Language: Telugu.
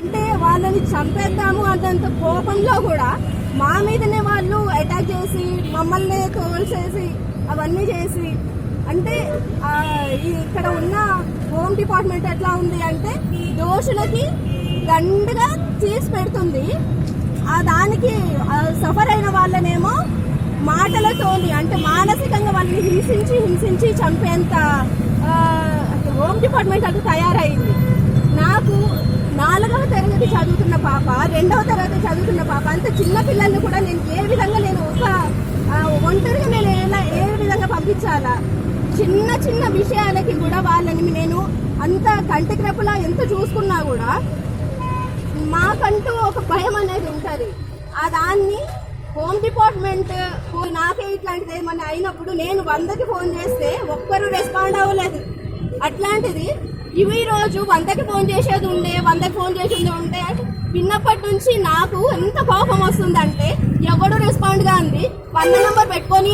అంటే వాళ్ళని చంపేద్దాము అన్నంత కోపంలో కూడా మా మీదనే వాళ్ళు అటాక్ చేసి మమ్మల్ని తోల్చేసి అవన్నీ చేసి అంటే ఇక్కడ ఉన్న హోమ్ డిపార్ట్మెంట్ ఎట్లా ఉంది అంటే దోషులకి దండగా తీసి పెడుతుంది. దానికి సఫర్ అయిన వాళ్ళనేమో మాటలతోని అంటే మానసికంగా వాళ్ళని హింసించి చంపేంత హోమ్ డిపార్ట్మెంట్ అది తయారైంది. నాకు 4వ తరగతి చదువుతున్న పాప, 2వ తరగతి చదువుతున్న పాప, అంత చిన్న పిల్లల్ని కూడా నేను ఏ విధంగా నేను ఒంటరిగా నేను ఏ విధంగా పంపించాలా? చిన్న విషయాలకి కూడా వాళ్ళని నేను అంత కంటికి రెప్పలా ఎంత చూసుకున్నా కూడా మాకంటూ ఒక భయం అనేది ఉంటుంది. దాన్ని హోమ్ డిపార్ట్మెంట్ నాకే ఇట్లాంటిది ఏమన్నా అయినప్పుడు నేను 100కి ఫోన్ చేస్తే ఒక్కరు రెస్పాండ్ అవ్వలేదు. అట్లాంటిది ఇవి రోజు 100కి ఫోన్ చేసేది ఉండే 100కి ఫోన్ చేసేది ఉంటే విన్నప్పటి నుంచి నాకు ఎంత కోపం వస్తుందంటే ఎవడు రెస్పాండ్ గా ఉంది 100 నెంబర్ పెట్టుకొని